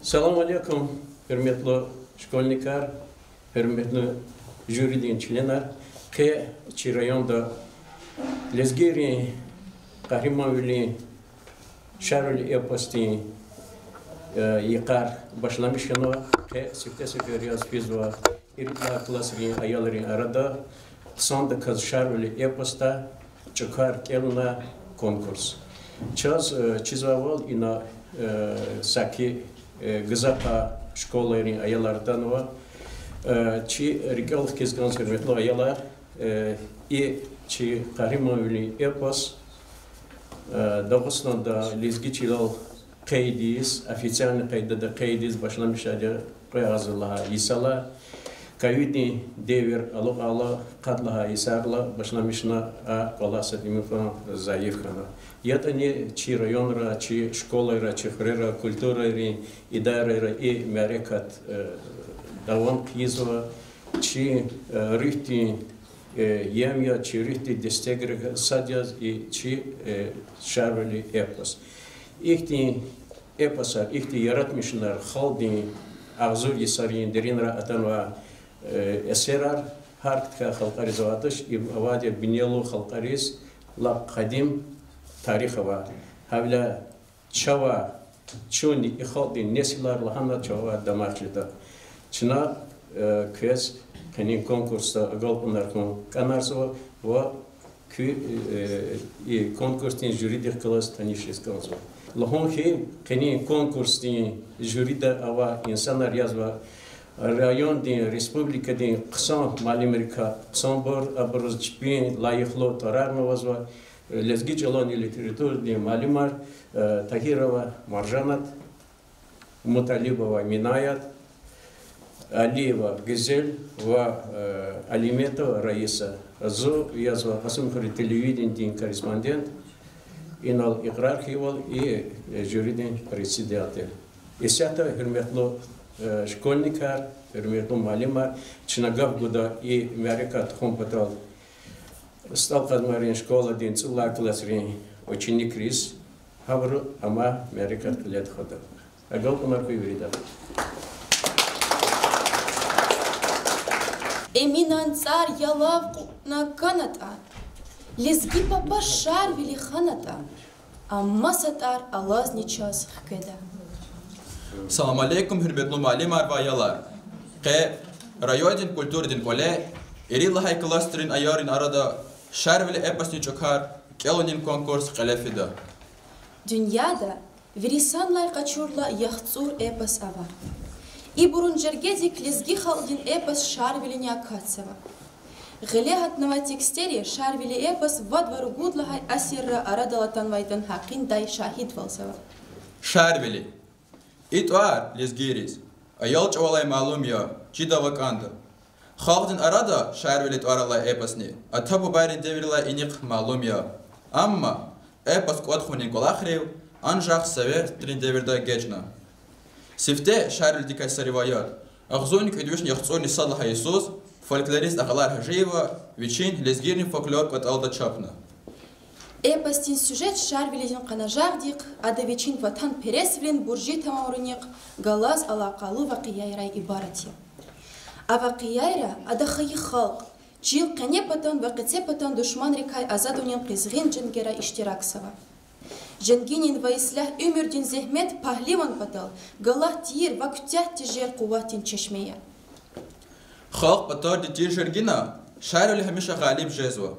Салам алейкум, hürmetli школьниктер, hürmetli jüri членler, ki rayonda lezgiri, kahramanvili, şerli yapısti, yıkar başlamışını, ki süftesi görüyoruz biz var, irikla klasların ayarların arada, sonda kız şerli yapısta çıkar keluna konkurs. Çaz çizaval ina saki Gazapa şkolların ayarlardan var. Çi rigal kizgan hürmetli ayarlar çi kahramanvili yapıs Dağıstan'da lezgiçilal kaydiz, ofisyalni kaydada kaydiz başlamış adı koyazılaha isala kayıtni devir ala katlaha isarla başlamışına kolasa dimifan zayıfkana. Yatani çi rayonra, çi şkolara, çi hrera, kulturari, idarera i merekat davam kizva, çi rihti yemya, çi rihti destegre sadyaz i çi şarveli epos. İhti eposar, ihti yaratmışlar haldi ağzur yisarin derinra atanva eserar hartka halkari zavatış avadi binyalu halkariz la kadim tarihi var. Havla çava çuni ihaldi nesiller lahana çava damaklıda. Çına köz kenin konkursta galpınar kon kanarso ve kü konkurstin jüridik klas tanışız kalzo. Lahon ki kenin konkurstin jüride ava insanlar yazva rayon din respublika din kısan Malimerika kısan bor abruz çpin layıklı tarar novazva lezgiç olan literatür din Malimar Tahirova Marjanat Mutalibova Minayat Алиева Гизель ve Alimetova Раиса. Зо yazva Kasım Kırı Televidin korrespondent inal ikrarhival i jüriden председатель. Esata hürmetli школьникler, hürmetli malimler, çınagav guda i Amerikat kompetal стал kadmarin школа din цылар классрин ученик рис havru ama Amerikat klet khoda. Agal kumar koy verida. Эминан цар ялав на каната, лезги папа шарвили ханата, а масатар алазничас хкеда. Salam aleykum hürmetli malimler ve ayalar. Rayodin kulturdin kole, erillahay klastrin ayarın arada şerveli epasni çokar, kelonin konkurs kalefida. Dünyada virisanlar kaçurla yahtsur epas avar. И бурунджергезик лезги халдин эпос шарвили някацева. Гелехатнава текстери шарвили эпос вадвару гудлахай асирра арадалатан вайтан хақин дай шахид валсава. Шарвили. Итуар лезгирис. Аял чавалай малум я, чидава канда. Халдин арада шарвили туаралай эпосни. Атабу байрин девирлай иник малум я. Амма эпос кодхунин колахрев, анжах север трин девирда гечна. Сифте шарвили дикайса риваят. Ахзоник видвишн яхцони садлаха Иисус, фольклорист Ахалар Хажиева, вичин лезгирин фольклор кот алда чапна. Эпостин сюжет шарвилизин канажардик, ада вичин ватан пересвлин буржи тамауриник, галаз алакалу вакияйрай ибарати. А вакияйра ада хаи халк, чил кане патан вакице патан душман рекай азадунин кизгин джингера иштираксава. Женгинин ваислях умердин зехмет пахливан патал, галах тир вактях тижер куватин чешмея. Халк патар дитир жергина, шарвили хамиша галиб жезва.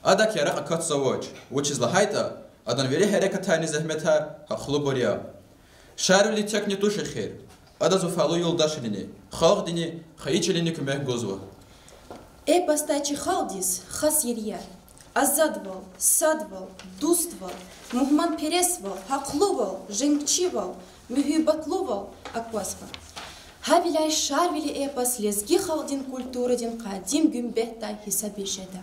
Ада кяра акат савоч, учиз лахайта, адан вери херека тайни зехметар, хахлу боря. Шарвили тек не туши хер, ада зуфалу юлдашинини, халк дини хаичелини кумех гозва. Эпостачи халдис хас ирия. Азадвал, садвал, дуствал, мухман пересвал, хаклувал, женгчивал, мюхибатлувал, аквасвал. Хавиляй шарвили эпос лезги халдин культурадин кадим гюмбеттай хисабишеда.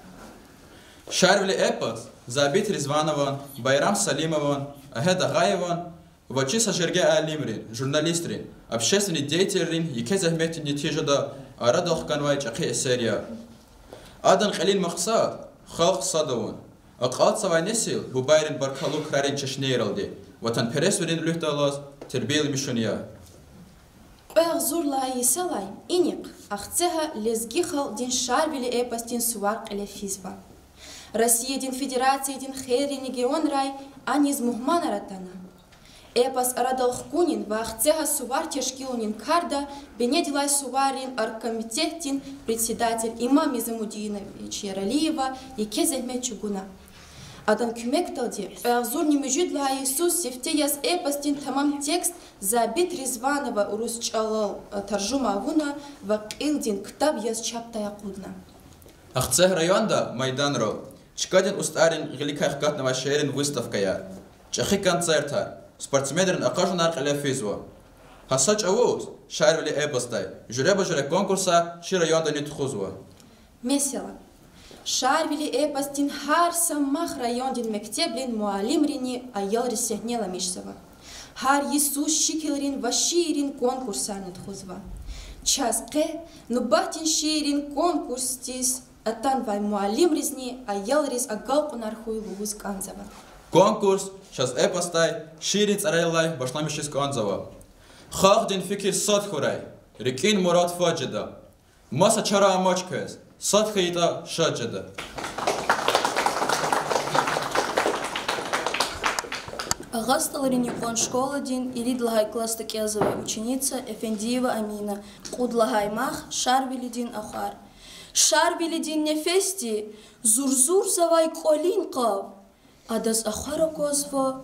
Шарвили эпос Забит Ризванован, Байрам Салимован, Ахеда Гаеван, Вачиса Жерге Алимрин, журналистрин, общественный деятель, яке захметин нетижада, арадох канвай чахи эсерия. Адан Халин Махсад, Халк Садован, Акат Савай Несил, Бубайрин Баркалук Рарин Чешнейралди, Ватан Пересварин Люхталас, Тербил Мишуния. Зурла Исалай, Иник, Ахцега, Лезгихал, Дин Шарвили Эпос, Дин Суарк Элефизва. Россия, Дин Федерация, Дин Хейри, Нигеон Рай, Аниз Мухмана Ратана. Эпос Арадалх Кунин, Вахцега Сувар Тешкилунин Карда, Бенедилай Суварин, Аркомитетин, председатель Имам Изамудинович Яралиева и Кезельме Чугуна. Адан Кюмекталди, Зур Немежидла Иисус, Сефтеяс Эпостин, тамам текст, Забит Резванова, Урусчалал, Таржума Авуна, Вакилдин, Ктаб Яс Чаптая Кудна. Ахцег районда Майданро, Чкадин Устарин, Великая Хкатного Шерин выставкая, Чехи концерта, спортсменерин Акажу Наркаля Физва. Хасач Авуз, Шарвили Эпостай, Журеба Журе конкурса, Ши районда Нитхузва. Месела. Шарвили Эпостин Хар Саммах райондин Мектеблин Муалимрини Аял Ресехнела Мишсова. Хар Иисус Шикелрин Ваширин конкурса Нитхузва. Час Ке, Нубатин Ширин конкурстис, Атан Вай Муалимризни Аял Рис Агалпунар Хуй Лугуз Канзава. Конкурс, сейчас Эпостай, Ширин Царайлай, Башламишис Канзава. Хахдин Фикир Садхурай, Рикин Мурат Фаджида. Маса Чара Амачкес. Садхаита Шаджада. Агасталарин Япон школадин Иридлагай класс такязовая ученица Эфендиева Амина. Кудлагай мах Шарвилидин Ахар. Шарвилидин нефести Зурзур завай колин кав. Адас Ахара козва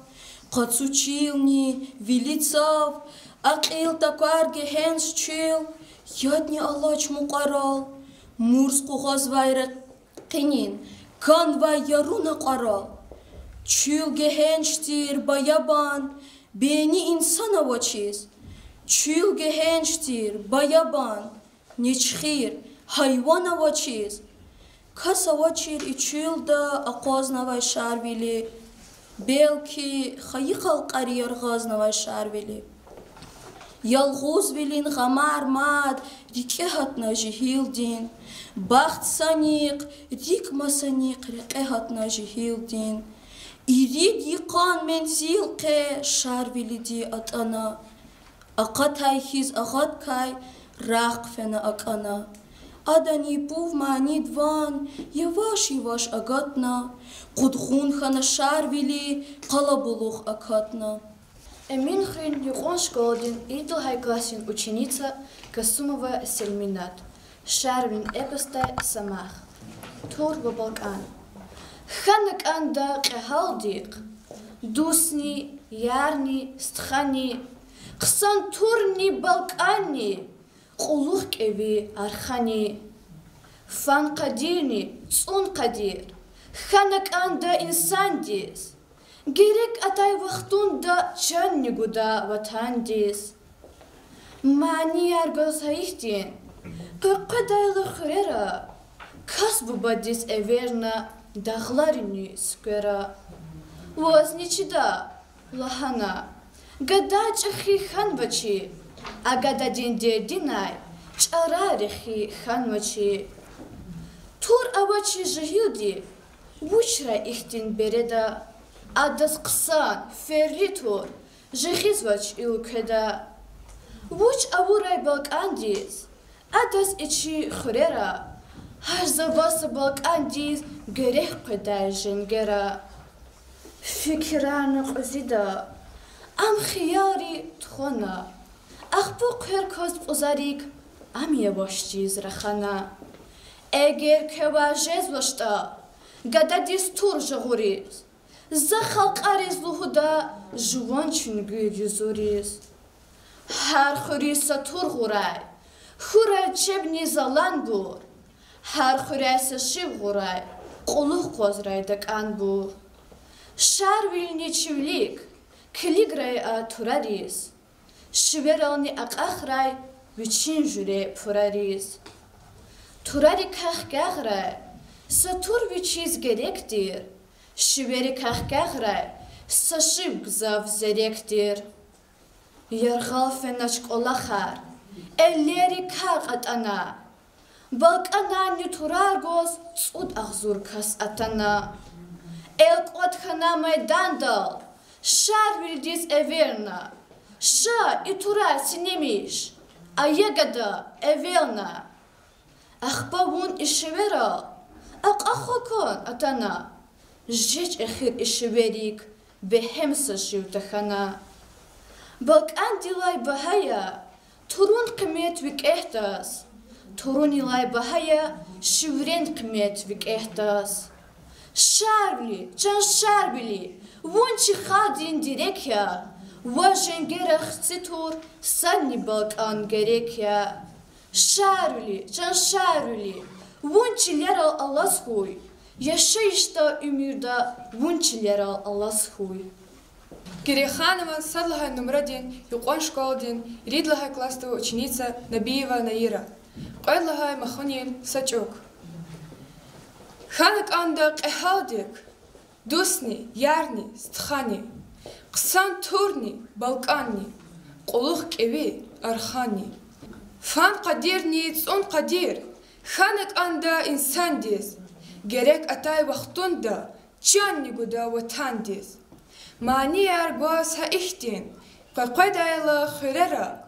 Кацучилни Вилицав Акил такар гехенс чил Ядни Аллач мукарал. Мурс кугаз вайрат қинин, кан вай яруна қарал. Чүл гехенштир баябан, бени инсана вачиз. Чүл гехенштир баябан, нечхир, хайвана вачиз. Каса вачир и чүл да ақозна вай шарвили, белки хайқал қарияр ғазна вай шарвили. Ялғуз вилин ғамар мад, рикехатна жихилдин. Бахт саниқ, рикма саниқ, рикехатна жихилдин. Ирид иқан мен зилқе, шарвилиди атана. Ақатай хиз ағаткай, рақ фена акана. Адани пув манидван, яваш агатна. Қудғун хана шарвили, қалабулух акатна. Эмин Хрин Япон школадин Иридлагай классин ученица Касумова Сельминат. Шарвин Эпостай Самах. Турба Балкан. Ханак анда Кахалдик. Дусни, Ярни, Стхани. Ксан Турни Балкани. Кулух Кеви Архани. Фан Кадирни, Цун Кадир. Ханак анда Инсандис. Герек атай вахтунда чаннигуда ватандис. Мани аргос хаихтин. Кыркадайлы хрера. Касбубадис эверна дахларини сквера. Возничида лахана. Гада чахи ханвачи. Агада динде динай. Чарарихи ханвачи. Тур авачи жахилди. Вучра ихтин береда. Адас қсан, ферритур, жехизвач илукеда. Вуч авурай балкандиз, адас ичи хурера. Харзабаса балкандиз, герех қедай женгера. Фикираны қозида, ам хияри тхона. Ахбу қеркоз пузарик, ам ебашчиз рахана. Эгер кева жезвашта, гададиз тур жагуриз. Захал қарез лухуда жуан чунгы юзуриз. Хар хуриса тур гурай, хурай чебни залан бур. Хар хурайса шив гурай, қулух қозрайдак ан бур. Шар вилни чивлик, клиграй а турариз. Шверални ақахрай, вичин журе пурариз. Турари ках гаграй, сатур вичиз геректир. Шивери кахкахрай, сашив гзав зеректир. Яргал фенач колахар, эллери ках атана. Балкана нютураргос цуд ахзур кас атана. Элкот хана майдандал, шар вильдис эверна. Ша и тура синемиш, Ayagada evelna. Ахбавун ишевера. Ахакон атана. Жеч эхир ишеверик. Бехемса шивтахана. Балкан дилай бахая. Турун кмет вик эхтас. Турун илай бахая. Шиврен кмет вик эхтас. Шарбли, чан шарбли. Вунчи хадин дирекя. Важенгерах цитур. Санни балкан герекя. Шарбли, чан шарбли. Вунчи лерал алласхуй. Yaşayışta ümürde vunçiler Allah'shuy. Кириханова садлахай номрадин, юкон школдин, ридлахай класстова ученица Набиева Наира. Қойдлахай махонин сачок. Ханак анда қехалдик, дусни, ярни, стхани, қсан турни, балканни, қолух кеви, архани. Фан қадирни, цун қадир, ханак анда инсандис, gerek atay vaxtunda çanniguda vatandis. Maniyar bas ha ihtin, qaqadayla khirara,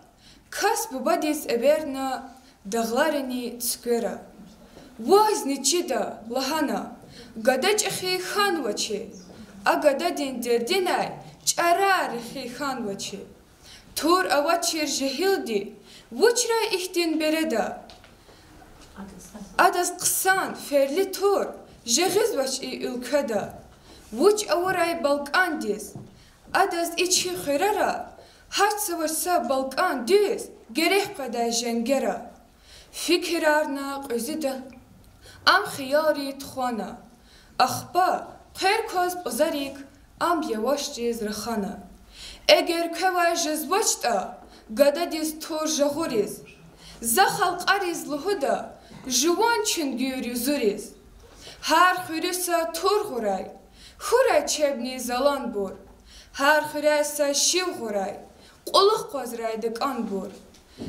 kas bubadis eberna dağlarını tskera. Vazni çida lahana, gadaj axi xanvaçi, agadadin derdinay, çarar axi xanvaçi. Tur avaçir jehildi, vuçra ihtin bereda. Adas qısan, ferli tur, jeğiz vaç ülkada. Vuç avaray balkandis. Adas içi xirara, haç savaşsa balkan düz, gerek kadar jengera. Fikirarna qözida, am xiyari txwana. Axba, qerkoz ozarik, am yavaşciz raxana. Eger keva jezvaçta, gadadis tur jaguriz. Zaxal qariz luhuda, Жуан чунгюрю зуриз. Хар хурюса тур гурай. Хурай чебни залан бур. Хар хурайса шив гурай. Qoluq qozraydık an bur.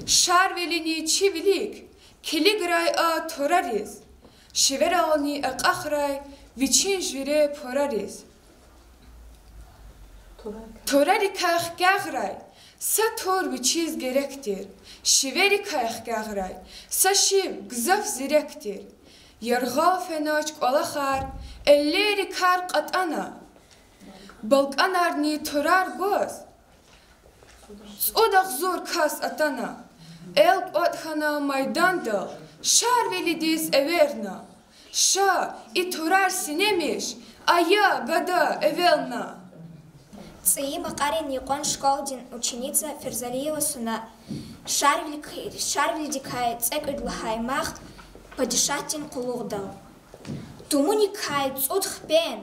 Şarvelini çivilik. Kiligray a torariz. Şiveralni aqaxray. Viçin jüre porariz. Torari kax gagray. Sa tor viçiz gerektir. Şiveri kayık gağray, sa şiv gızaf zirektir. Yarğa fenaç qolaxar, elleri kar qatana. Balkanarni torar goz. Sodaq zor kas atana. El qatxana maydandal, şarvelidiz everna. Şa i torar sinemiş, aya gada evelna. Цей Макарин Якон Школдин, ученица Ферзалиева Суна, Шарвли дикай цекуд лахаймахт, падишатин кулугдал. Тумуни кай цудхпен,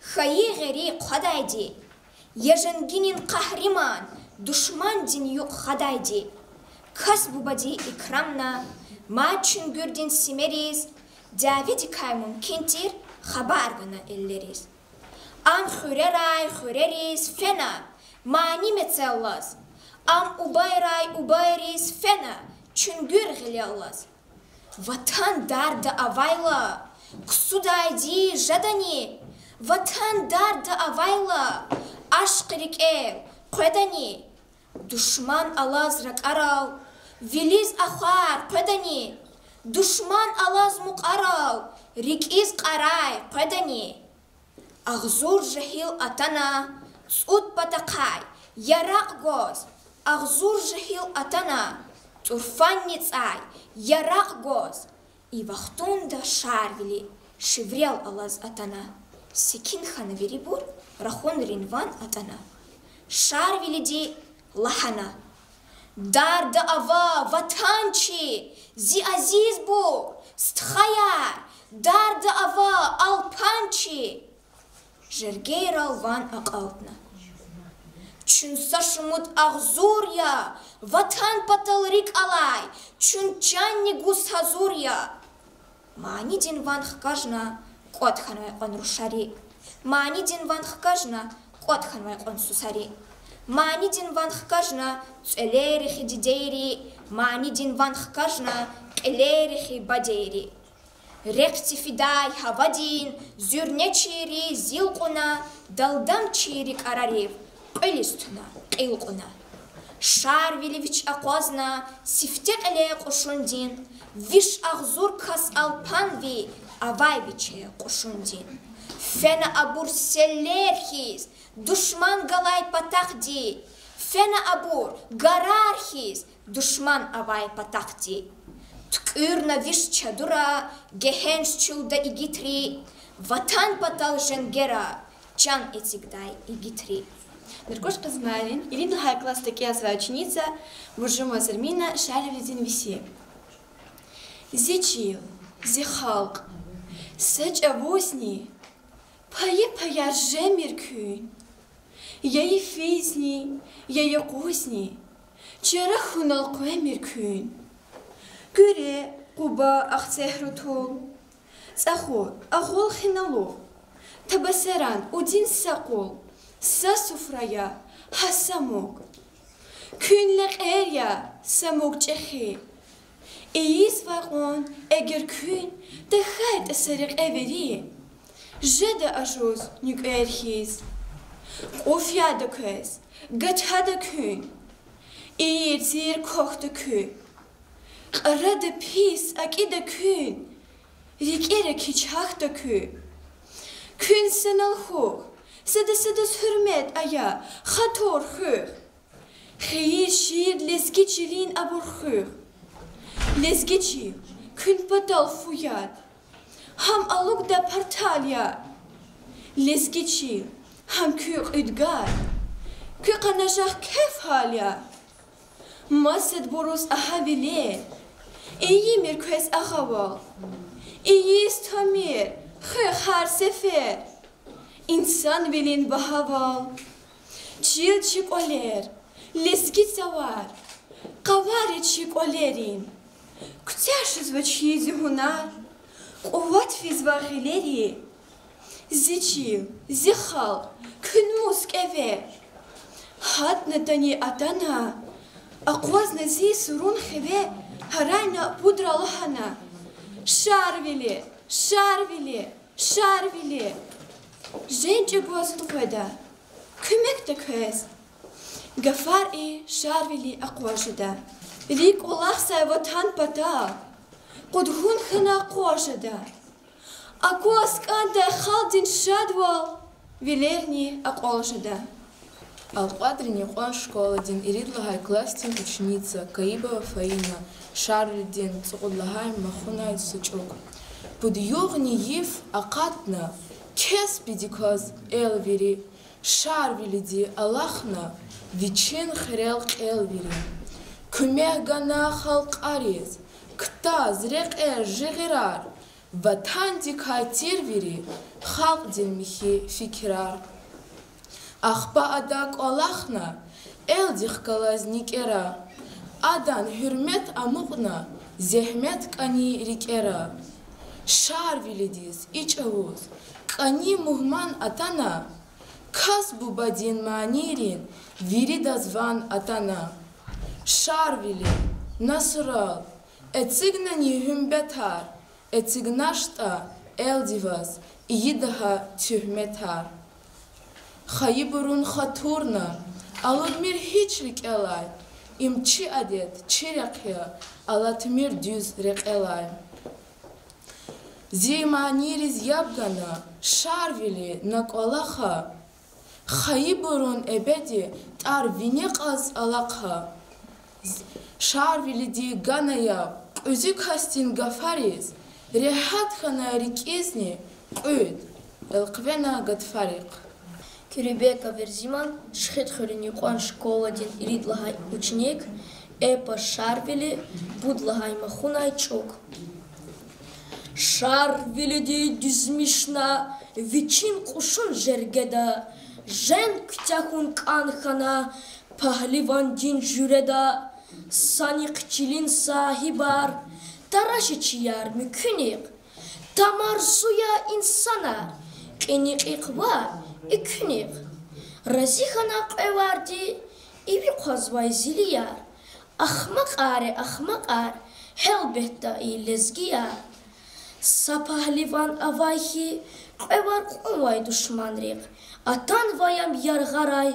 хаи гери қадайди, еженгинин қахриман, душман дин юк хадайди. Кас бубади икрамна, ма чунгурдин симериз, давиди кай мумкинтир, хабаргана эллериz. Am xureriz fena, mani metsellas. Am ubayriz fena, çüngür gilyallas. Vatan darda avayla, ksudaydi jadani. Vatan darda avayla, aşkrik ev, qedani. Düşman alaz rakaral, viliz axar qedani. Düşman alaz muqaral, rikiz qaray qedani. Ağzur jahil atana, tsud pataqay, yarak goz. Ağzur jahil atana, turfan nitsay, yarak goz. I vaxtunda şarvili, şivrel alaz atana. Sikin xanaveri bur, raxun rinvan atana. Şarvili di lahana. Darda ava, vatançi, zi aziz bu, stxayar. Darda ava, alpançi. Жергейрал ван ақалтна. Чун сашмут ахзурья, ватан паталрик алай, чун чанни гус хазурья. Мани дин ван хкажна, кот ханвай он рушари. Мани дин ван хкажна, кот ханвай он сусари. Мани дин ван хкажна, целери хидидейри. Мани дин ван хкажна, келери хибадейри. Ректифидай хавадин, зюрнечири зилқуна, далдам чирик арарив, қилистуна, қилқуна. Шарвилевич Акозна, Сифтек Алея Кошундин, Виш Ахзур Кас Алпанви, Авайвиче Кошундин. Фена Абур Селерхис, Душман Галай Патахди, Фена Абур Гарархис, Душман Авай Патахди. Ткырна Виш Чадура, Гехенш Чуда Игитри, Ватан Патал Женгера, Чан Ицигдай Игитри. Дорогош Казмарин, Ирина Лахай класстаки своя ученица, Буржума Зермина, Шарвилидин Виси. Зичил, зихалк, сэч авозни, пая жемиркюн, яи физни, яи козни, чера хунал куэмиркюн. Гюре, куба ахцехрутул, цахор, ахол хиналу, табасеран, удин сакол, Сасуфрая, хасамук. Күнлек эря, самук чехи. Иис вагон, эгер күн, дехайт эсерек эвери. Жеда ажуз, нюк эрхиз. Офяда көз, гачада күн. Иир зир кохта күн. Арада пис, акида күн. Рикере кичахта күн. Күн сенал хук. Sıdı hürmet aya, xator xür. Xeyir şiir lezgiçilin abur xür. Lezgiçil, kün patal fuyat. Ham aluk da partalya. Lezgiçil, ham kür idgar. Kü kanajak kef halya. Mased borus ahavile. İyimir köz ahaval. İyiz tamir, xür har sefer. İnsan bilin bahaval, çil oler, lezgit zavar, kavare çık olerin. Kutyaşız ve çizi hunar, kuvat fiz vahileri. Ziçil, zihal, kün musk eve. Hat netani atana, akvaz nezi surun heve, harayna pudralahana. Şarvili, şarvili, şarvili. Gente gozdu koda, kümek de köz. Gafar şarvili aqwajda. Rik Allah sa vatan pata. Qudhun khana qwajda. Akwas kanda khaldin shadwal. Вилерни aqwajda. Алкъадрин иҟан школадин Ирина Лахай класстин ученица Каибова Фаина, Шарлидин Цугъудлахай Махунай Сычук. Будюгни ив акъатна. Kes bidikoz elviri, şarvilidi Allahna, viçin xerelq elviri. Kümeh gana halk ariz, kta zrek jigirar, vatan dikay tirviri, halk dilmihi fikrar. Ahba adak Allahna, eldik kalaz nikera, adan hürmet amuqna, zehmet kani rikera. Şarvilidiz, iç avuz, Kani muhman atana, kas bubadin manirin, viri dazvan atana. Şarvili, nasral, etsignani hümbetar, etsignaşta eldivaz, iyi daha tühmetar. Xayiburun xaturna, aludmir hiçlik elay, imçi adet, çirekya, alatmir düz rek elay. Zimaniris yabgana, şarvili nakolaha, xayiburun ebedi tar viniqaz alakha. Şarvili di ganaya, özü kastin gafariz, rehat khana rikizni, qüd, elqvena gadfariq. Кюребека Верзиман, Шхетхурин Юқан школадин Ирина Лахай ученик, Эпа Шарвили, Будлагай Махунай Чук. Шарвилиди дизмишна, Вичин Кушун Жергеда, Жен Ктяхун Канхана, Пахливан Дин Жюреда, Саникчилин Сахибар, Тарашичияр Мükünik, Tamarsuya insana, Kenikikva, İkünik. Razihana qevardi, İvi qazvay ziliyar, Ahmak ar, Helbetta lezgiyar. Sapahlivan avayhi, Qevar qunvay düşmanrik, Atan vayam yargaray,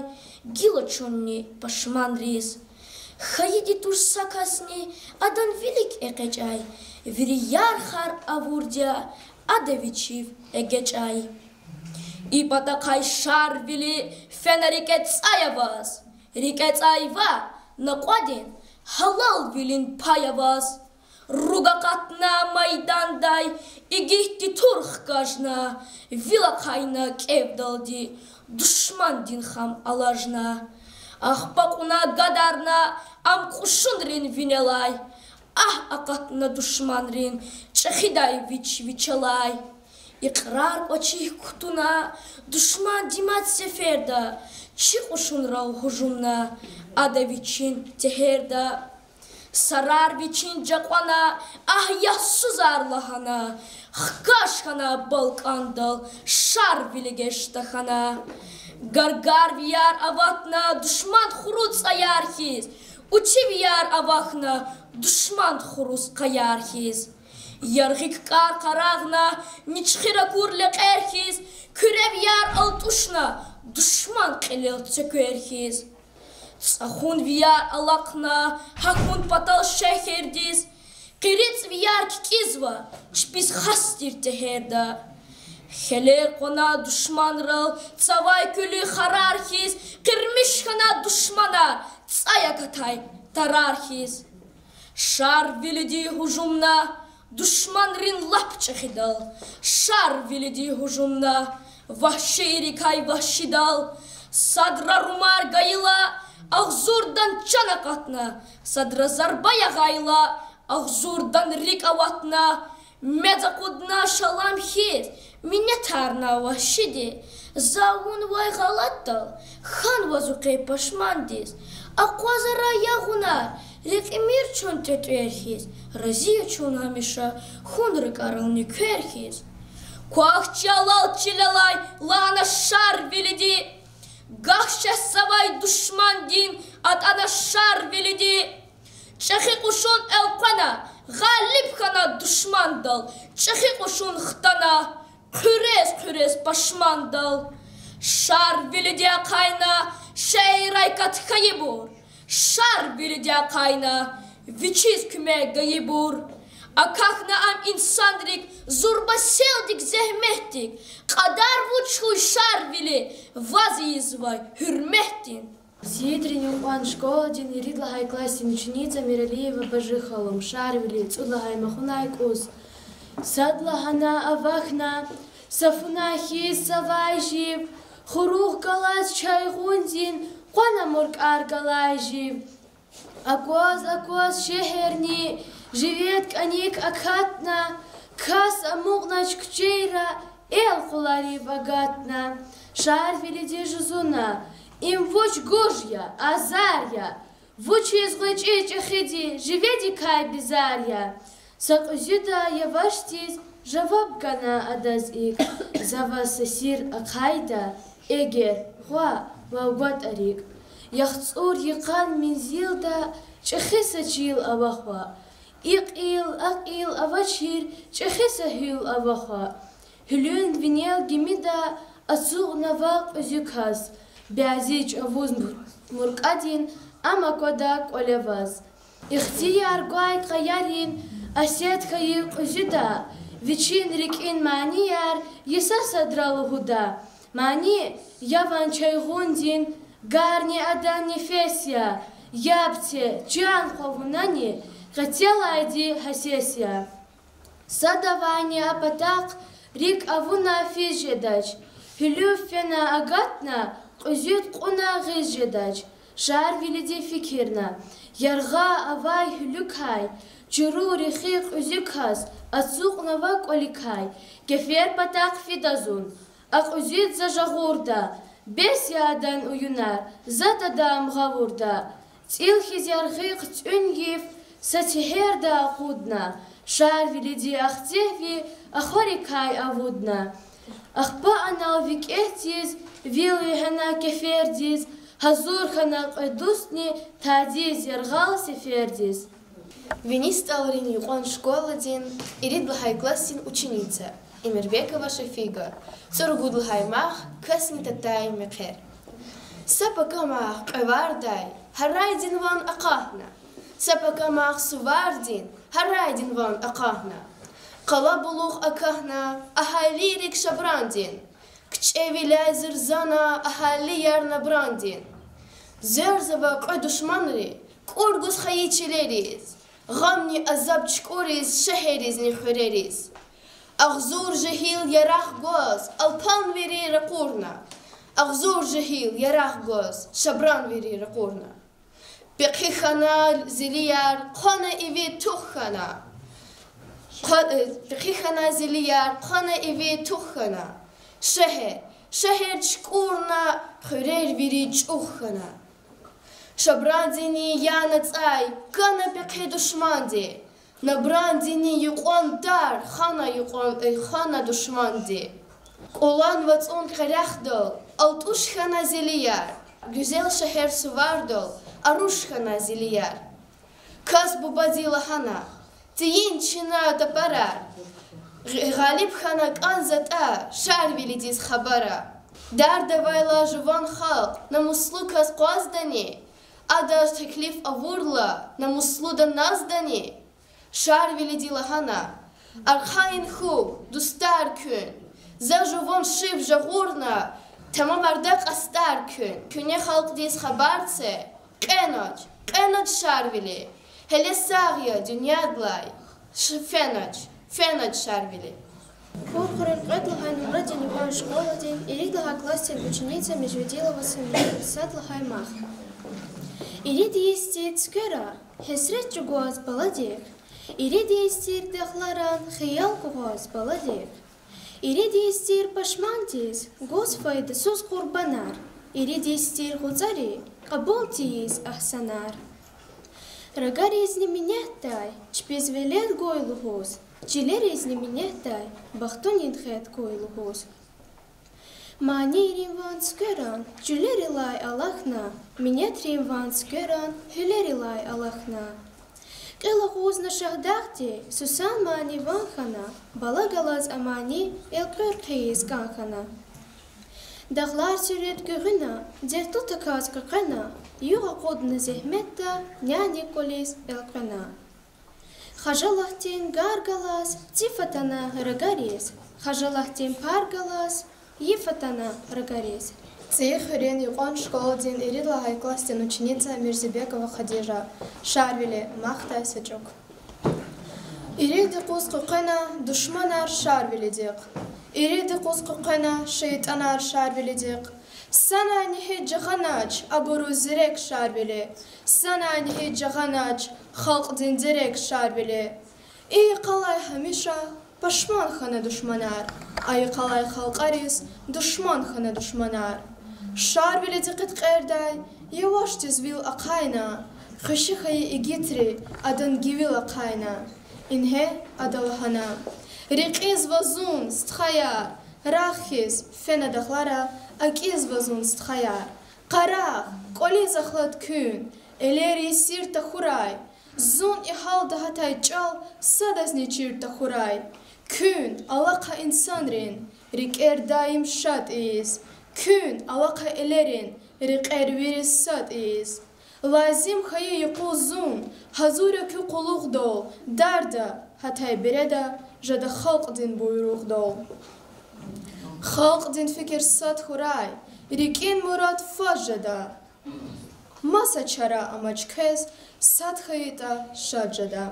Gilochunni paşmanriz, Хаиди турсакасни адан велик экечай, вирияр авурдя адавичив эгечай. Ипатакай шарвили фенарикец аявас, рикец айва накладин халал вилин паявас. Ругакатна майдандай игихти турх кажна, вилакайна кевдалди, душман динхам алажна. Ахпакуна гадарна ам кушунрин винелай, акатна душманрин чахидай вичалай. Иqrar очи кутуна душман димат сеферда, чи кушунрал хужумна, адавичин техерда. Sarar viçin caqana, yassuzarlahana, xqaşxana balqandal, şar viligeştaxana. Gargar viyar avatna, düşman xuruz ayarxiz, uçi viyar avaxna, düşman xuruz qayarxiz. Yarğik qar qarağna, niçxira kurle qərxiz, kürev yar altuşna, düşman qilil çökərxiz. Tsahun viyar alaqna, hakun patal şehirdiz, qirits viyar kikizva, çpiz xastir teherda. Heler qona düşmanral, tsavay külü xararxiz, qirmişxana düşmana, tsayakatay tararxiz. Şar vilidi hujumna, düşmanrin lapçıxidal, şar vilidi hujumna, vahşirikay vahşidal, sadra rumar gayla, Ağzurdan çanakatna, sadra zarbaya gayla, ağzurdan rikavatna, medzakudna şalamhiz, minnetarna vahşidi, zavun vay galattal, khan vazuqey paşmandiz, aqvazara yagunar, rik emir çun tetverhiz, raziya çun hamişa, hun rikaralni kverhiz. Kuahçalal çilalay, lana şar vilidi, Gahşa savay düşman din atana şar velidi. Çehi kuşun elkana galip kana düşman dal. Çehi kuşun xtana küres paşman dal. Şar velidi kayna şehray kat kayibur. Şar velidi kayna viçiz küme gayibur. Akakna am insandrik zurba seldik zehmettik. Kadar vuçhuy şarvili вазизвай hürmettin. Сиетреню он школадин иридлагай классин ученица Миралиева бажихалом шарвили цудлагай махунай кус. Садлагана авахна сафуна хис савайжив хурух галаз чайгунзин қона мурк аргалайжив. Акваз шехерни живет каник акатна кас амугнач кчейра эл хулари богатна. Шар вилиди жузуна, им вуч гужья, азарья, вуч изглыч чехиди, живеди кай безарья. Сакузюда яваштиз, жаваб гана адаз ик, зава сасир акайда, эгер, хуа, ваугат арик. Яхцур якан минзилда, чехиса чил авахва. Ак ил авачир, чехиса хил авахва. Хюлюн винел гимида, Асуг навак узюказ, бязич авуз муркадин, ама кодак олеваз. Ихтияр гуай каярин, асет хаик узюда, вичин рикин манияр, еса садрал худа. Мани яван чайгундин, гарни адан нефесия, ябте джан ховунани, хотела айди хасесия. Садавани апатак, рик авуна физжедач. Hülüfena agatna, qüzüt quna gizjedac, şar vilidi fikirna, yarğa avay hülükay, çuru rixiq üzükhaz, atsuq navak olikay, kefer patak fidazun, aqüzüt zajağurda, bes yadan uyunar, zatadam gavurda, tsilxiz yarğiq tüngif, satiherda aqudna, şar vilidi axtehvi, axorikay avudna. Ахпа аналвик эхтиз, вилли хана кефердиз, хазур хана қайдусни, тадиз ярғал сефердиз. Венист Алрин юқан школадин, иридлагай классин ученица, Эмирбекова Шафига, цургудлагай мах, касни татай мекер. Сапакамах қавардай, هرايدين وان أقاهنا سبك ماخ سواردين هرايدين وان أقاهنا قلبلوخ أكاهنا أهاليرك شبراندين كتشيفي لازر زانا أهالي يارنا براندين زرزبا قعد دشمنري كورغوس خييتشيليريز غمني أزاب تشكوريز شهريز نخريريز أغزور جهيل يراخ غوز البان ويري رقورنا أغزور جهيل يراخ غوز شبران ويري رقورنا بقيخنا زليار قانا إيفي توخنا بقيخنا زليار قانا إيفي توخنا شهر تشكورنا خرير ويري تشوخنا شبرانديني يانت أي كان بقي دشماندي نبرانديني يقوم دار خانا دشماندي قولان وطون خريخدل ألتوش خانا زليار güzel şehir sıvardol aruş خانا زليار كاس بباديلا خانا تيين شنا دبرار غالب خانا كانزت شعر بلديز خبرا دار دوائلا جوان خلق نمسلو كاس قوازدني Adaş teklif avurla namuslu da nazdani şar velidila hana arkain khu dustar kün za jovon shiv jagurna tamam ardak astar küne halk diz habartse qenaj şar veli hele sağya dünyadlay fenaj şar veli Куркурин Эдлахай Нуради Ниван Школадин, Иридлаха классе ученица Межведилова Садлахай Мах. Ириди истит скера, хесрет чугуаз баладек. Ириди истир дехларан, хиял кугуаз баладек. Ириди истир пашмантис, Господи сус курбанар. Ириди истир гузари, кабултиис ахсанар. Рагариз не минеттай, чпизвелет гойлугуз. Чилерез не минеттай, бахтунин хет гойлугуз. Манирим ван скеран, чулерилай Аллахна, минетрим ван скеран, хюлерилай Аллахна. Кылагуз на шахдахте, сусан мани ванхана, балагалаз амани, элкыркиз ганхана. Дағлар сүрет гүгіна, дерту таказ кықына, юға қодны зехметта, няни колес элкына. Хажалахтен гаргалас, тифатана рагарез, хажалахтен паргалас, ефатана рагарез. Цей хрен юқан школадин Иридлахай кластен ученица Мирзебекова Хадижа, шарвили махта сачок. Ириди қуз қуқына, душманар шарвили деқ. Ириди қуз қуқына, шейтанар шарвили деқ. Sana nihi cağanaç, aburu zirek şarbili. Sana nihi cağanaç, halk dindirek şarbili. İyi kalay hamişa, paşman xana düşmanar. Ayı kalay halqaris, düşman xana düşmanar. Şarbili dikit qerday, yavaş tizvil aqayna. Xışı xayı igitri, adan givil aqayna. İnhe adalhana. Riqiz vazun sthayar, raxiz fena daqlara. Akiz vazun sthayar. Qara, qoli zaxlat kün. Eleri sir taxuray. Zun ihal dahatay çal, sadaz niçir taxuray. Kün, alaka insanrin. Riker daim şat iz. Kün, alaka elerin. Riker viris sat iz. Lazim xayı yuqu zun. Hazura kü quluq dol. Darda, hatay bireda, jada xalq din buyruq dol. Halk din fikir sat huray, rikin murat fajada. Masa çara amaç kez, sat hayita şajada.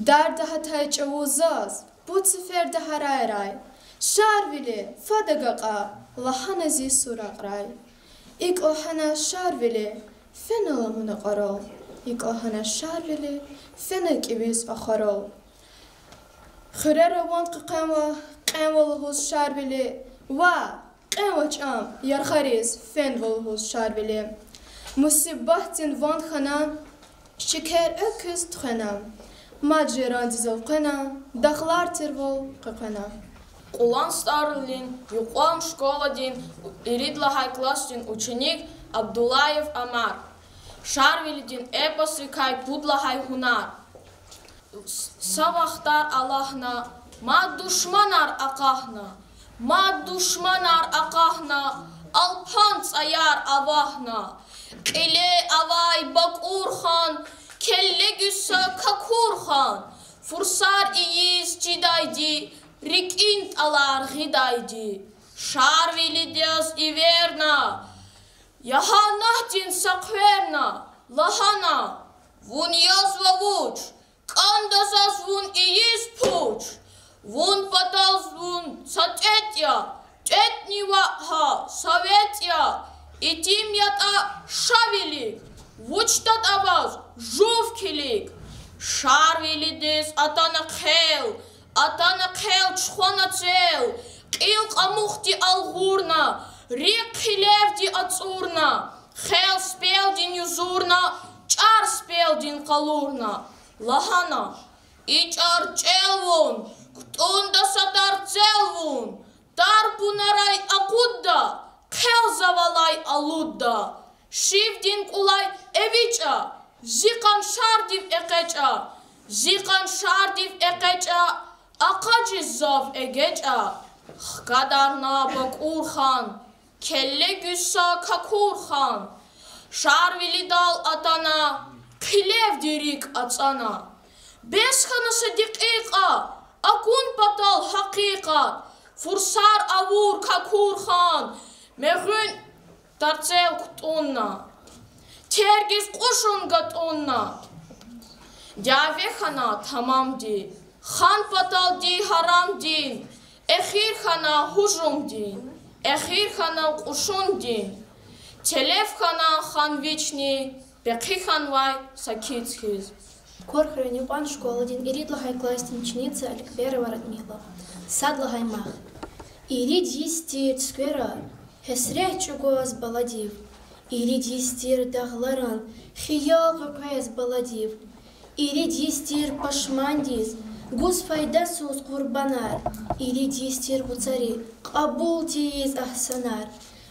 Darda hatay çavuzaz, bu sefer de harayray. Şarvili, fadagaqa, lahanazi suraqray. İk ohana şarvili, fenalamına qarol. İk ohana şarvili, fenak ibiz axarol. Xurera want qaqama, قنولهوز شاربلی و قنوچام یارخریز فنولهوز شاربلی مصیبتین وان خنام شکر اکس تخنام ماجران دیزل قنام دخلار ترول قنام Улан Старлин, Юқлам Школадин, Иридлахай кластин ученик Абдулаев Амар. Шарвилидин эпосы кай Будлахай Хунар. Савахтар Аллахна, ма душманар aqahna, alpan sayar avahna, Qile avay bakurxan, kelle güssa kakurxan. Fursar iyiz cidaydi, rikint alar gidaydi. Şarvili dias iverna, yahanahtin sakverna, lahana. Vun yazva vuç, kandasas vun iyiz puç. Vun patals vun satetya, Четнива ха советя, итим ята шавилик, вучтат аваз жувкилик. Шарвилидис атана khel чхона цел, қил қамухти алғурна, рик хилевди ацурна, хел спелдин юзурна, чар спелдин қалурна. Лахана, ичар челвун, ктунда сатар целвун. Тарпунарай акудда, қел завалай алудда. Шивдин кулай эвича, зиқан шардив эқеча. Зиқан шардив эқеча, ақаджи зав эгеча. Хкадарна бакурхан, келле гүсса какурхан. Шарвилидал атана, қилев дирик ацана. Бесхана садиқиқа, акун патал хақиқат. Фурсар авур какурхан, мехун тарцел ктунна, тергиз кушун гатунна. Дявехана тамамди, хан паталди харамдин, эхирхана хужумдин, эхирхана кушундин, телефхана ханвични, бекхиханвай сакицхиз. Корхрени пан школадин иридлахай кластин ученица Аликберова Радмила. Садлагай мах. Ирид истир цквера, хесрех чугоз баладив. Ирид истир дахларан, хиял кукез баладив. Ирид истир пашмандиз, гус файдасуз курбанар. Ирид истир буцари, кабултиз ахсанар.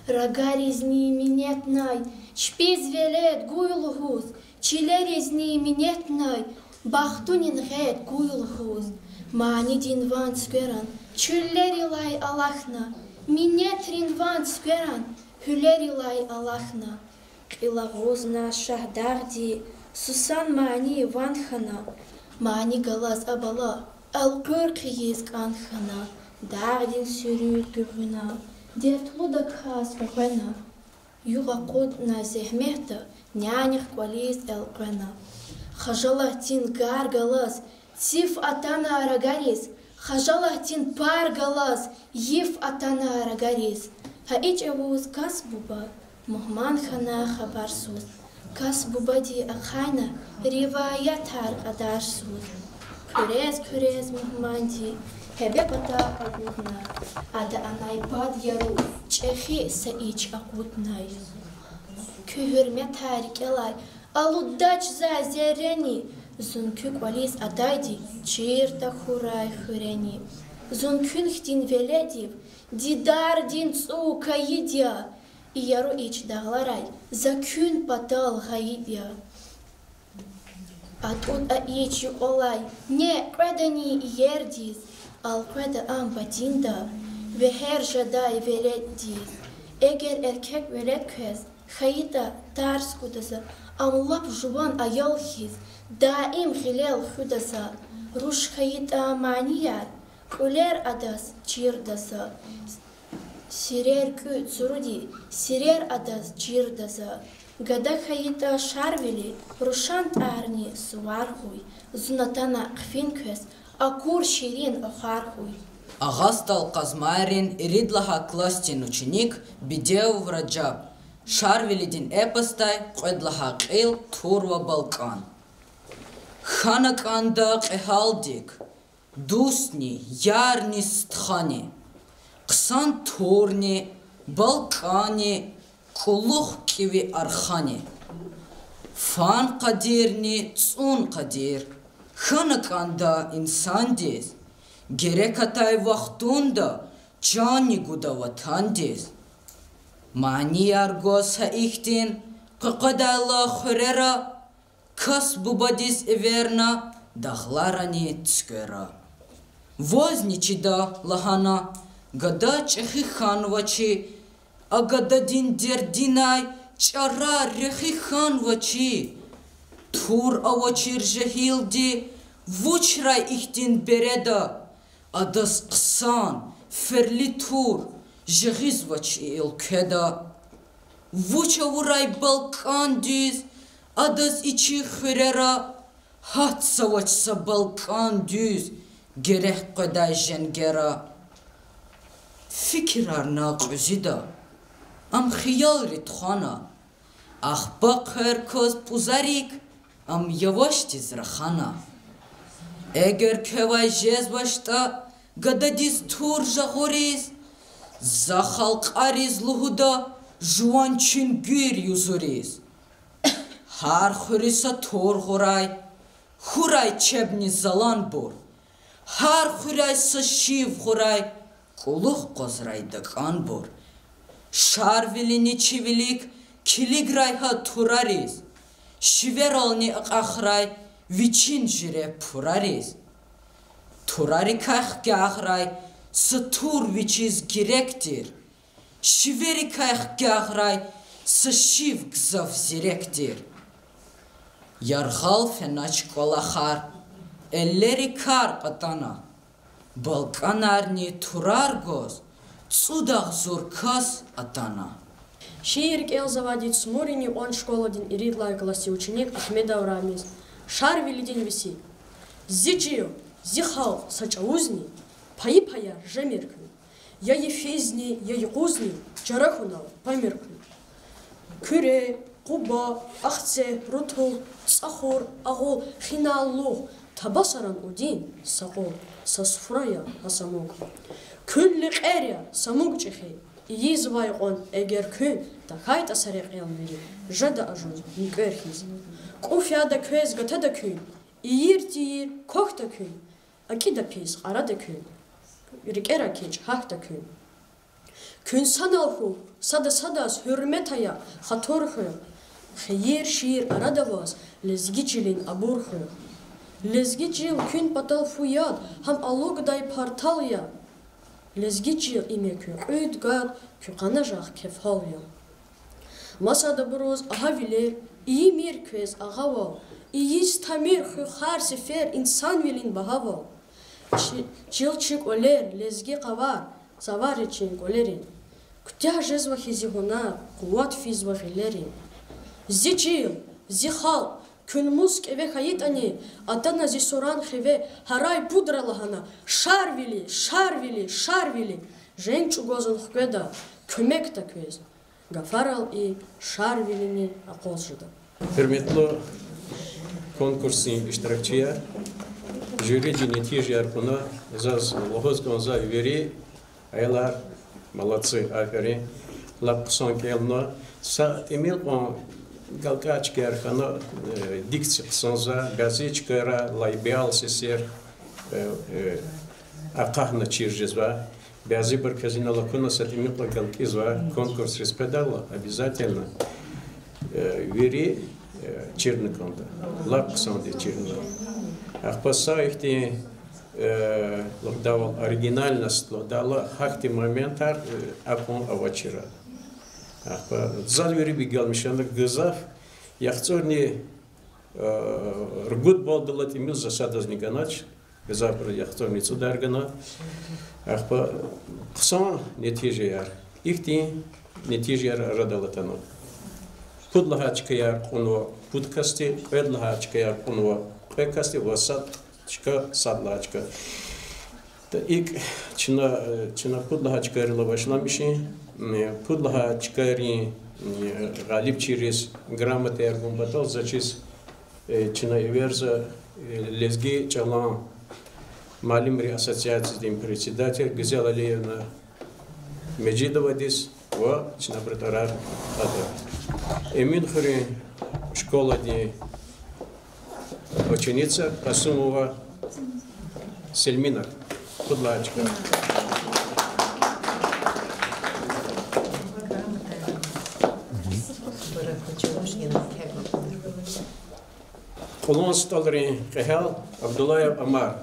Рагаризни минетнай, чпиз велет гуйлхуз. Чилеризни минетнай, бахтунин гет гуйлхуз. Манидин ван скверан, чуллерилай Аллахна, минетрин ван скверан, хюлерилай Аллахна. Илагузна шахдарди, сусан мани ванхана, мани галаз абала, алкыркиез канхана, дардин сюрют гюрна, дертлуда кас гюрна. Юга кудна зехмехта, няних квализ элквена. Хажалахтин гар галаз, Сиф атана арагарис, хажалахтин пар галас, ев атана арагарис. Хаич авуз кас буба, мухман хана хабарсуз. Кас бубади ахайна, риваятар адарсуз. Күрез мухманди, хебе пата агудна. Ада анай пад яру, чехи саич агуднай. Күрме тарикелай, алудач за зерени. Зункюк валис адайди, чирта хурай хурени. Зункюнхтин веледив, дидар дин цу каидя. И яру ич дагларай, закюн патал гаидя. Атут аичи олай, не кредани ердиз, ал креда амбатинда, вехер жадай веледиз. Эгер эркек веледкез, хаида тарскудаза, амлап жуван аялхиз. Даим хилел худаса, руш хаита манияр, кулер адас чирдаса, сирер кю цуруди, сирер адас чирдаса, гада хаита шарвили, рушант арни суархуй, зунатана кфинквес, акур ширин охархуй. Агастал Казмайрин иридлаха кластин ученик Бидеов Раджаб, шарвилидин эпостай қодлаха қил турва Балкан. Ханаканда қехалдик, дусни, ярни стхани, қсан турни, Балкани, кулух киви архани. Фан қадирни, цун қадир, ханаканда инсандис, герекатай вахтунда, чани гуда ватандис. Мани аргос хаихтин, қақадайла хурера, Кас бубадис эверна, дахларани цкера. Возничида лахана, гада чехи ханвачи, а гада дин дердинай, çara rexixan vaçi. Tur avaçir jehildi, vuçray ihtin bereda. Adas qısan, ferli tur, jehiz vaçi ilkeda. Vuça vuray Balkan düz, adas içi xürera. Hat savaçsa Balkan düz, gerek kadar jengera. Fikir arnaq üzida, am xiyal ritxana. Ah bakır koz puzarik, am yavaş tizraxana. Eğer kevay jez başta, gadadiz tur jagoriz, zaxalq ariz luhuda, juançin gür yuzuriz. Har xurisa tur xuray, xuray çebni zalan bor. Har xuray sa şiv xuray, kuluh qozrayda kan bor. Şarvilini çivilik, kiligrayha turariz. Şiveralni aqaxray, viçin jire purariz. Turari kayx gağray, sıtur viçiz girektir. Şiveri kayx gağray, sışiv gzav zirektir. Yarğal fenaç kolaxar, elleri kar qatana. Balkanarni turar goz, цудах зуркас атана. Шиирк элзавадит смурини он школадин иридлай класси ученик Ахмедов Рамиз. Шарвилидин виси. Зичио, зихал, сачаузни, паи-пая жемеркну. Я ефезни, я егузни, джарахунал, памеркну. Күре, Quba, Axtse, Rutul, Tsahur, Ağol, Xinalluh, Tabasaran udin, Saqol, Sasfuraya, Hasamug. Külli qərya, Samug çixi, İyiz vayqon, Eger kün, Takayt asarıq elmeri, Jada ajuz, Nikverxiz. Qufyada köz, Gatada kün, İyir tiyir, Kokta kün, Akida pis, Arada kün, Rikera keç, Hakta kün. Kün sanalhu, Sadas, Hürmetaya, Hatorhu, Xeyir şiir aradavaz, Lezgicilin aburhu. Lezgicil kün patal fuyad, Ham alugday partalya. Lezgicil imekü, Üdgad, Küqanajaq kefhalya. Masada buruz ahaviler, İyi mirkvez ağaval, İyiz tamir xüxar sefer insan vilin bahaval. Çilçik oler, lezgi qavar, Savar için golerin. Kütya jezva hizihuna, Kuvat fizva hilerin. Zicil, zihal, kün musk eve hayitani, Adana zisuran xeve, Haray pudralahana, Şarvili, Jenç ugozun xkveda, Kömek da köz. Gafaral i Şarvilini aqolşıdı. Hürmetli konkursin iştirakçıya, jürici netice arpuna, zaz lohoz gonza veri, aylar, молодцы, афери, лапсон келно, са имел он галкач керхано, дикция сонза, газичкара, лайбиал сесер, акахна чиржезва, бязи барказина лакуна сат имел галкизва, конкурс респедала, обязательно, вери чирниконда, лапсон де чирна. Ахпаса ихти давал оригинальность, дала хакти моментар акон авачира. Задвери бегал мишана гызав, яхцорни ргут болдалат имил засадаз никанач, гызав яхцорни цударгана. Ахпа ксан нетиже яр, ихти нетиже яр радалатано. Пудлахачка яр онва пудкасти, педлахачка яр онва пекасти васат. Чка садлачка. İlk Çina pudlaha çıkarıyla başlamışı. Pudlaha çıkarı galip çiriz gramati ergun batal zaçiz Çina everza lezgi çalan Malimri Assoциации председатель Гизела Алиевна Меджидова дис ve Çina Britarar adı. Emin Хuri школа di Ученица Касумова Сельмина, Пудлачка. Kulon Stolri Kehel Abdullayev Amar.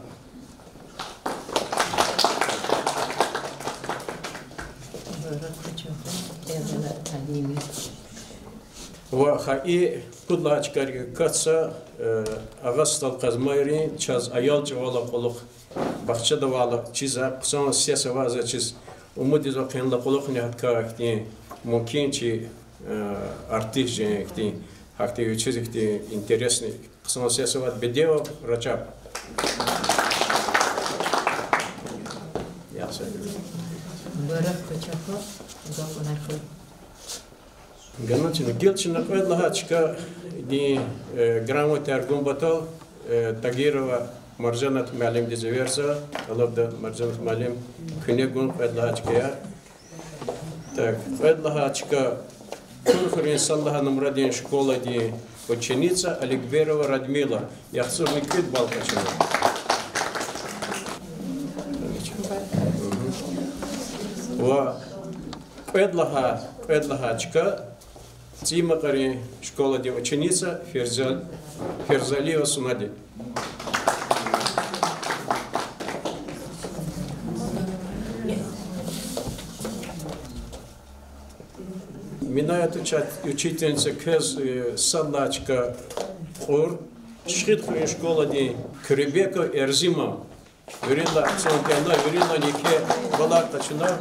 وخایی کدلا چکاری کاتسا آغاستال قزمایری چاز ایال جوالا قلق بخش دوالا چیزا قسم سیاس وازه چیز umudi za qenla qoloq ne hatka kti mumkin chi artist kti hakti uchiz kti интересный qisma siyasat bedeo rachab yaxshi barak qachaqa zakonar qil ganachni gelchni qo'ydilar chika di gрамотер gumbato Tagirova Marjanat Malim diziversa, alabda Marjanat Malim künegun qadlahachkaya. Так, qadlahachka kulkhur insanlaha numradin школа di ученица Аликберова Радмила. Яхсур никит балкачина. Ва qadlahachka Тимакари школа di ученица Ферзалиева Сунади. Минает учительница Кез Саллачка Ур, шхитхрин школа ди Кребека Эрзима. Верила Сантьяна, верила Нике Балактачина.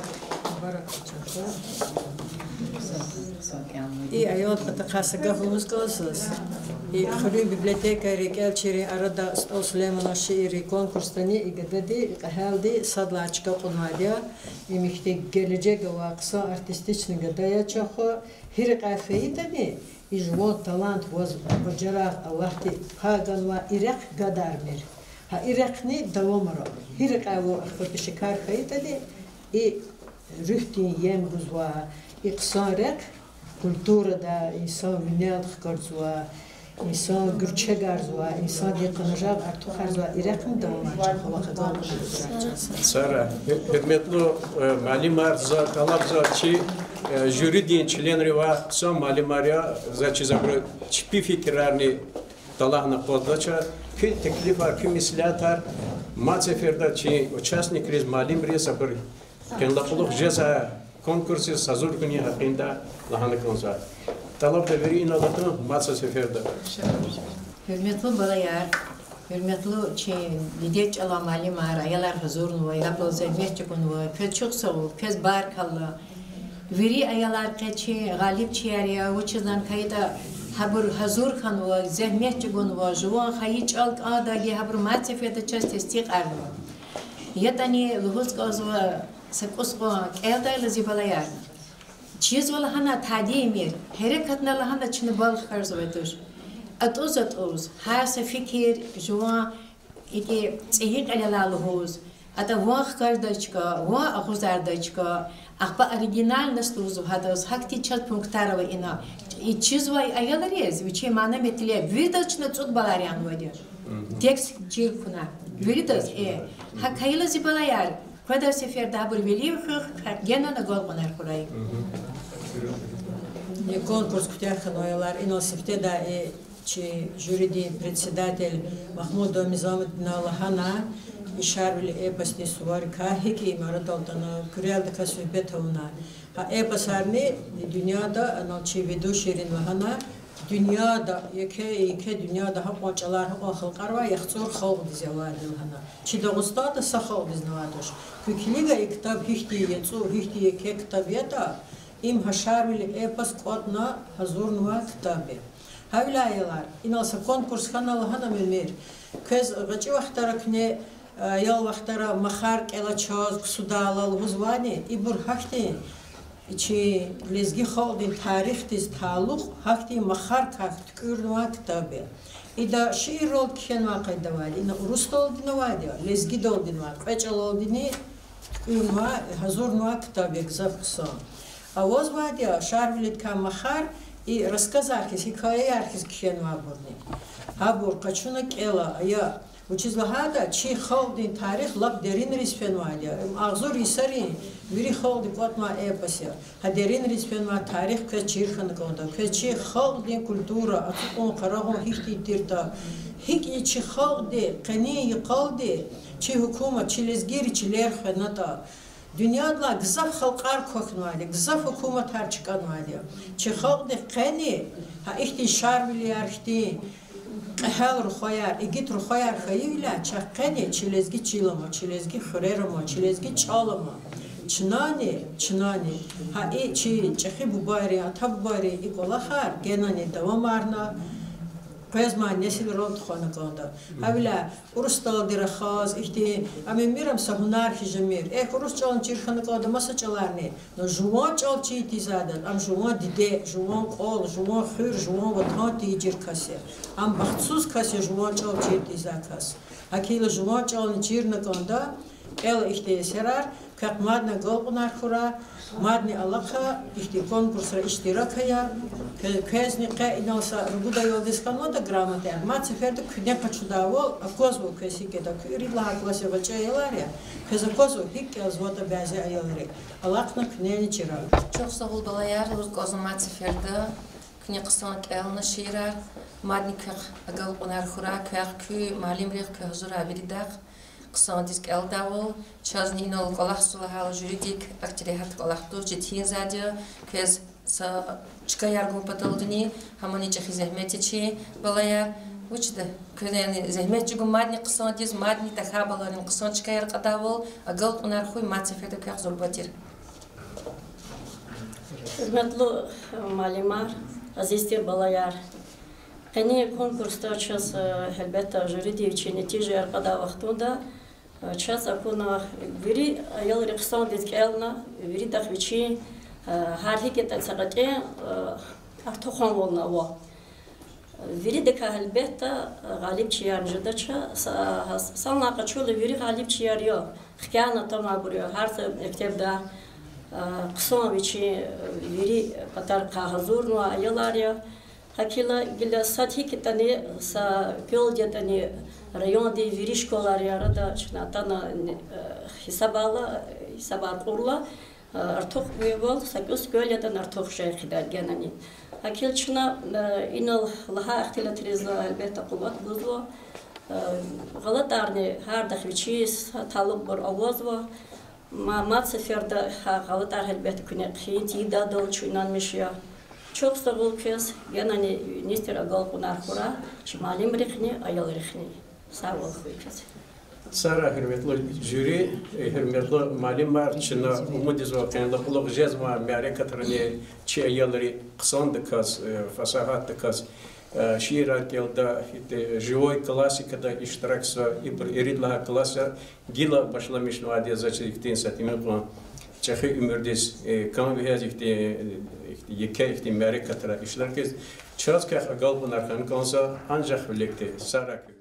И айол патахасага хумускосос. И хри библиотека рекелчери арада стол Сулеймана шиири конкурстани игадadi haldi Sadlaçka qunadiya imikte gelecek vaqsa artistik gadaya çaxo hir qafeytani ijmo talant was bajara Allahti hagan va iraq gadarmir ha iraqni davamara hir qavu akhfat shikar feytani i rühtin yem guzwa iqsarek kulturada insan minad xkarzwa insan gürçe garzwa insan yakınacak artık garzwa iraqın davamacak vaqadan Sara hürmetli malimar za talabza chi jüri din çlenri va son malimarya za çizabro çipi fikrarni talahna qodlacha ki teklif var ki mislatar ma seferda chi участник riz malimri sabr kendaquluq jeza konkursi sazur günü hakkında lahana konsa talab da veri inalatı matsa seferda hürmetli balayar hürmetli lideç ala malimar ayalar huzurun ve yapıl zevmetçikun ve köz çok sağ ol köz barkallah veri ayalar keçi galip çiyariya uçuzdan kayıta habur hazur kan ve zevmetçikun ve juvan hayiç alk adagi habur matsefeda ças testik arno yatani luhuz kaz ve سكوسقو كأدا لزي بلايار چیز ولا هنا تعديمير حركة نلا هنا چن بال خرز ويدوش أتوز هر سفكر جوا إيكي تيهيك على لالهوز أتا وان خكار دايشكا وان أخوزار دايشكا أخبا أوريجينال نستوزو هادوز هكتي چات پونكتارا وإنا إي چیز واي أيالاريز ويچي مانا متلي ويدال چن تود بالاريان ويدير تكس جيل كنا ويدال هك هيلا زي بلايار Когда сефер дабр веливых, гена на гол конар курай. Не конкурс ктяханойлар иносифте да чи жюриди председатель Махмуд Домизамовна Аллахана и шарвили эпосни суварка хики марадалтана курялда касвебетовна. А эпосарни dünyada analçı ведущий вахана dünyada yeke dünyada hak maçalar hak halkar var yaxtsor xalq dizyalardı hana. Çi Dağıstan da saxal diznavadır. Kükiliga kitap hihti yetsu hihti yeke kitabiyata im haşarvili epos qotna hazurnuva kitabı. Havlayalar inalsa konkurs kanalı hana memir. Köz gıcı vaxtarakne yal vaxtara mahar kela çaz kusudalal huzvani ibur hakti İçi lezgi xaldin tarixtiz taluq hakti mahar kakt kürnuva kitabı. İda şiir ol kihen vaqayda vadi. İna urus oldina vadi. Lezgi doldin vadi. Qaçal oldini kürnuva hazurnuva kitabı gzafqsa. Avoz vadi şarvilit ka mahar i рассказ архиз hikaye arxiz kihen vaburni. Habur qaçuna kela ya Учизлахада чи халдин тарих лаб дерин риспенвадия. Агзур исари вири халди qatma epasya. Ha derin rispенва tarih köz çirxan konda. Köz çi халдин культура атон qarahon hifti tirta. Hik içi халди qani qaldi. Çi hukuma çi lezgiri çi lerxnata. Dünyada gızaf halkar koknuvali, gızaf hukumatlar çıkanvali. Çi halk de qani, ha ihti şarvili ihti qahal ruhayar, igit ruhayar khayila, çi qani çilezgi çilama, çilezgi xurerama, çilezgi çalama. Çınani, ha çi çehi bu bayri, ata bu bayri ikolahar, genani devamarna. Pezman nesil rol txana kanda. Havla Urustal dirakhaz ihti amiram sahunar hijmir. Urus çalın çirxana kanda masa çalarni. No juwan çal çi tizadat. Am juwan dide, juwan qol, juwan khur, juwan vatan tijir kase. Am baxtsuz kase juwan çal çi tizakas. Hakila juwan çalın çirna kanda el ihti serar kaq madna golqnar khura madni alakha ihti konkursra iştirak ya kezni qainasa rubuda yoldiskanma da gramatier mat seferde küne paçudavo akozvo kesike da küri la klase vaçayalar ya keza kozo hik yazvota bazı ayalare alakna küneni çira çok sağ ol balayar uz kozum mat seferde küne qısan elna şira madni kaq golqnar khura kaq kü malim rih kazura biridaq قصان دیسک الداول چازنی نول کلاخ سوله جوریدیک اکتری هات کلاخ تو جتین زادی که از چکایارگون پتالدنی همانی چخی زحمتی چی بالایا وچده کنه زحمت جگو مادنی قصان دیز مادنی تخابالاریم قصان چکایار قداول اقل اونارخوی ماتسفیده که زور باتیر. Hürmetli malimar, azizdir balayar. Qani konkursda ças elbette jüridi için netice arkada vaxtunda ças akuna veri ayol rıqsan dizkelna veri daxviçi her hikayet saqate artoxan volna o veri de elbette galip çiyarjda ça sanla qaçolu veri galip çiyarıyor xiyana tamam buraya her mektebde qısan viçi veri qatar qahzur no ayollar ya Hakila gila sathi kitani sa gölgetani rayon de viri şkolar yarada çnatana hisabar kurla artık büyübol sakos gölgeten artık şeyhidar genani Hakil çna inal laha ihtilatrizla elbette kuvvet buzlo galat arni her dakhviçi talib bir avaz va mat seferde galat ar elbette küne khiti da dol çunan ya Çok sağ ol kız. Genelde nistera golpunar kura. Şimalim rihni, ayol rihni. Sağ ol kız. Sara hürmetli jüri, hürmetli malimar, çına umudiz vakanında kulak cezma miyare katrını çi ayolları kısandı kız, fasahatlı kız. Şiir atılda живой классикада iştiraksa iridla klasa gila başlamış nuadiye zaçıktin satımı Çehi ümürdiz kan vihazikti yeke miyare katra işlerkez çaz kah agal bunar kan kansa ancak birlikte sarak